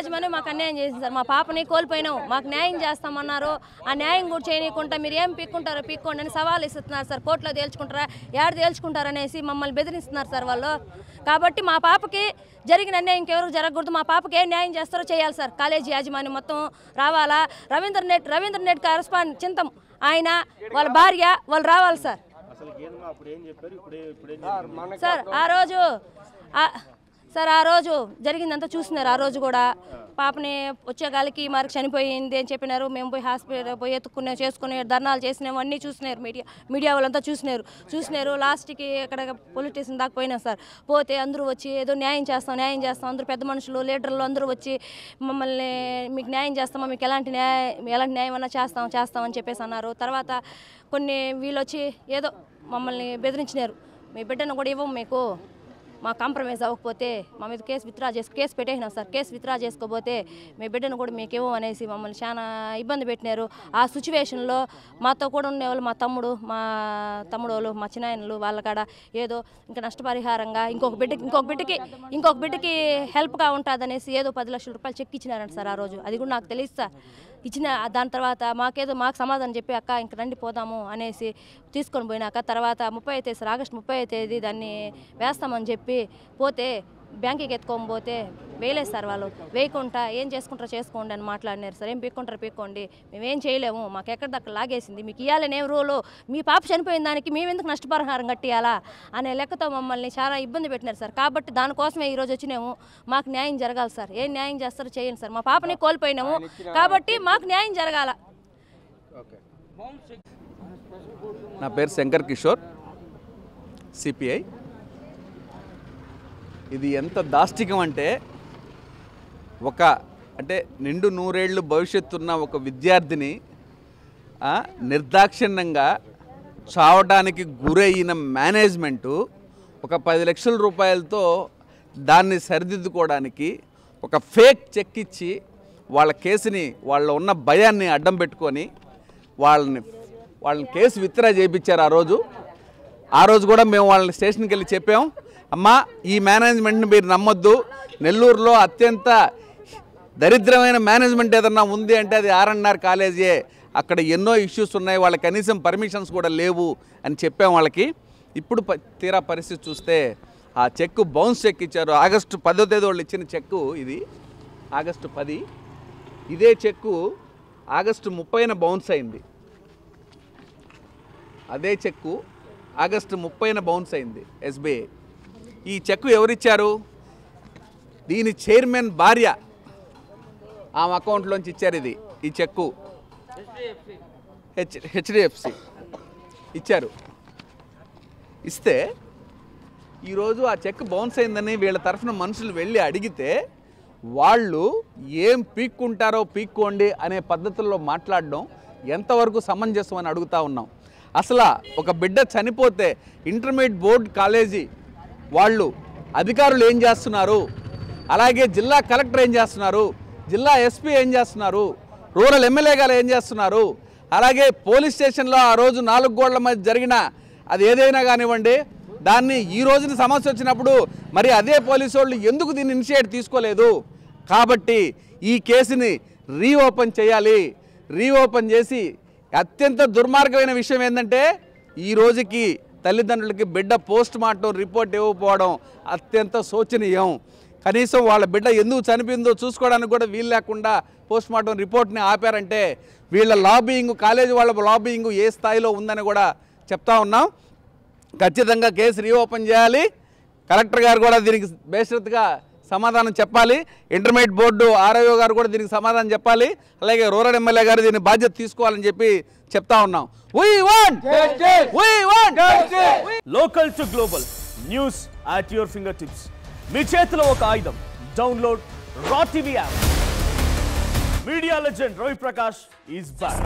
యాజమాన్యం మాకు అన్యాయం చేసింది సార్. మా పాపని కోల్పోయినాం, మాకు న్యాయం చేస్తామన్నారు. ఆ న్యాయం కూడా చేయకుండా మీరు ఏం పీక్కుంటారో పీక్కోండి అని సవాల్ ఇస్తున్నారు సార్. కోర్టులో తేల్చుకుంటారా, ఏడ తేల్చుకుంటారనేసి మమ్మల్ని బెదిరిస్తున్నారు సార్ వాళ్ళు. కాబట్టి మా పాపకి జరిగిన అన్యాయం ఇంకెవరికి జరగకూడదు. మా పాపకి ఏం న్యాయం చేస్తారో చేయాలి సార్. కాలేజీ యాజమాన్యం మొత్తం రావాలా. రవీంద్ర నెట్ కరెస్పాండెంట్ చింతం ఆయన, వాళ్ళ భార్య వాళ్ళు రావాలి సార్. సార్ ఆ రోజు జరిగిందంతా చూస్తున్నారు. ఆ రోజు కూడా పాపని వచ్చే గాలికి మార్క్ చనిపోయింది అని చెప్పినారు. మేము పోయి హాస్పిటల్ పోయి ఎత్తుకునే చేసుకునే ధర్నాలు చేసినాము, అన్నీ చూసినారు. మీడియా వాళ్ళంతా చూసినారు. లాస్ట్కి ఇక్కడ పోలీస్ స్టేషన్ దాకా పోయినా సార్. పోతే అందరూ వచ్చి ఏదో న్యాయం చేస్తాం అందరూ పెద్ద మనుషులు లీడర్లు అందరూ వచ్చి మమ్మల్ని మీకు న్యాయం చేస్తామా, మీకు ఎలాంటి న్యాయం అన్నా చేస్తామని చెప్పేసి అన్నారు. తర్వాత కొన్ని వీళ్ళు వచ్చి ఏదో మమ్మల్ని బెదిరించినారు. మీ బిడ్డను కూడా ఇవ్వం, మీకు మా కాంప్రమైజ్ అవ్వకపోతే మా మీద కేసు పెట్టేసినాం సార్. కేసు విత్డ్రా చేసుకోకపోతే మీ బిడ్డను కూడా మీకు ఇవ్వం అనేసి మమ్మల్ని చాలా ఇబ్బంది పెట్టినారు. ఆ సిచ్యువేషన్లో మాతో కూడా ఉండేవాళ్ళు మా తమ్ముడు వాళ్ళు, మా చిన్నాయనలు వాళ్ళ కాడ ఏదో ఇంకా నష్టపరిహారంగా ఇంకొక బిడ్డకి హెల్ప్గా ఉంటుంది అనేసి ఏదో 10 లక్షల రూపాయలు చెక్ ఇచ్చినారంట సార్ ఆ రోజు. అది కూడా నాకు తెలియదు సార్. ఇచ్చిన దాని తర్వాత మాకు సమాధానం చెప్పి అక్క ఇంక రండి పోదాము అనేసి తీసుకొని పోయినాక తర్వాత 30వ తేదీ సార్, ఆగస్టు 30వ తేదీ దాన్ని వేస్తామని చెప్పి పోతే బ్యాంకుకి ఎత్తుకొని పోతే వేయలేదు సార్. వాళ్ళు వేయకుండా ఏం చేసుకుంటారో చేసుకోండి అని మాట్లాడినారు సార్. ఏం పీక్కోండి, మేమేం చేయలేము, మాకు ఎక్కడ దక్క లాగేసింది, మీకు ఇవ్వాలని ఏం రూలు, మీ పాప చనిపోయిన దానికి మేమెందుకు నష్టపరిహారం కట్టియాలా అనే లెక్కతో మమ్మల్ని చాలా ఇబ్బంది పెట్టినారు సార్. కాబట్టి దానికోసమే ఈరోజు వచ్చినాము. మాకు న్యాయం జరగాలి సార్. ఏం న్యాయం చేస్తారో చేయండి సార్. మా పాపని కోల్పోయినాము కాబట్టి మాకు న్యాయం జరగాల. నా పేరు శంకర్ కిషోర్, సిపిఐ. ఇది ఎంత దాష్టికం అంటే నిండు 100 ఏళ్ళు భవిష్యత్తున్న ఒక విద్యార్థిని నిర్దాక్షిణ్యంగా చావడానికి గురైన మేనేజ్మెంటు ఒక 10 లక్షల రూపాయలతో దాన్ని సరిదిద్దుకోవడానికి ఒక ఫేక్ చెక్ ఇచ్చి వాళ్ళ కేసుని, వాళ్ళ ఉన్న భయాన్ని అడ్డం పెట్టుకొని వాళ్ళని కేసు విత్డ్రా చేయించారు. ఆ రోజు కూడా మేము వాళ్ళని స్టేషన్కి వెళ్ళి చెప్పాం, అమ్మా ఈ మేనేజ్మెంట్ని మీరు నమ్మొద్దు, నెల్లూరులో అత్యంత దరిద్రమైన మేనేజ్మెంట్ ఏదన్నా ఉంది అంటే అది R&R కాలేజే, అక్కడ ఎన్నో ఇష్యూస్ ఉన్నాయి, వాళ్ళకి కనీసం పర్మిషన్స్ కూడా లేవు అని చెప్పాం వాళ్ళకి. ఇప్పుడు తీరా పరిస్థితి చూస్తే ఆ చెక్కు బౌన్స్ చెక్ ఇచ్చారు. ఆగస్టు 10వ తేదీ వాళ్ళు ఇచ్చిన చెక్కు ఇది, ఆగస్టు 10. ఇదే చెక్కు ఆగస్టు 30న బౌన్స్ అయింది. అదే చెక్కు ఆగస్టు 30న బౌన్స్ అయింది SBI. ఈ చెక్కు ఎవరిచ్చారు? దీని చైర్మన్ భార్య ఆమె అకౌంట్లోంచి ఇచ్చారు. ఈ చెక్కు HDFC ఇచ్చారు. ఇస్తే ఈరోజు ఆ చెక్ బౌన్స్ అయిందని వీళ్ళ తరఫున మనుషులు వెళ్ళి అడిగితే వాళ్ళు ఏం పీక్కుంటారో పీక్కోండి అనే పద్ధతుల్లో మాట్లాడడం ఎంతవరకు సమంజసం అని అడుగుతూ ఉన్నాం. అసలు ఒక బిడ్డ చనిపోతే ఇంటర్మీడియట్ బోర్డు కాలేజీ వాళ్ళు అధికారులు ఏం చేస్తున్నారు, అలాగే జిల్లా కలెక్టర్ ఏం చేస్తున్నారు, జిల్లా SP ఏం చేస్తున్నారు, రూరల్ ఎమ్మెల్యే గారు ఏం చేస్తున్నారు, అలాగే పోలీస్ స్టేషన్లో ఆ రోజు 4 గోడల మధ్య జరిగిన అది ఏదైనా కానివ్వండి, దాన్ని ఈ రోజున సమస్య వచ్చినప్పుడు మరి అదే పోలీసు వాళ్ళు ఎందుకు దీన్ని ఇనిషియేట్ తీసుకోలేదు? కాబట్టి ఈ కేసుని రీఓపెన్ చేయాలి. రీఓపెన్ చేసి అత్యంత దుర్మార్గమైన విషయం ఏంటంటే ఈ రోజుకి తల్లిదండ్రులకి బిడ్డ పోస్ట్ మార్టం రిపోర్ట్ ఇవ్వకపోవడం అత్యంత శోచనీయం. కనీసం వాళ్ళ బిడ్డ ఎందుకు చనిపోయిందో చూసుకోవడానికి కూడా వీలు లేకుండా పోస్ట్ మార్టం రిపోర్ట్ని ఆపారంటే వీళ్ళ లాబియింగ్, కాలేజీ వాళ్ళ లాబియింగ్ ఏ స్థాయిలో ఉందని కూడా చెప్తా ఉన్నాం. ఖచ్చితంగా కేసు రీఓపెన్ చేయాలి. కలెక్టర్ గారు కూడా దీనికి బేషరతుగా సమాధానం చెప్పాలి. ఇంటర్మీడియట్ బోర్డు RIO గారు కూడా దీనికి సమాధానం చెప్పాలి. అలాగే రూరల్ ఎమ్మెల్యే గారు దీన్ని బాధ్యత తీసుకోవాలని చెప్పి చెప్తా ఉన్నాం. Local to global news at your fingertips. మీ చేతిలో ఒక ఆయుధం. Download Raw TV app. Media legend Ravi Prakash is back.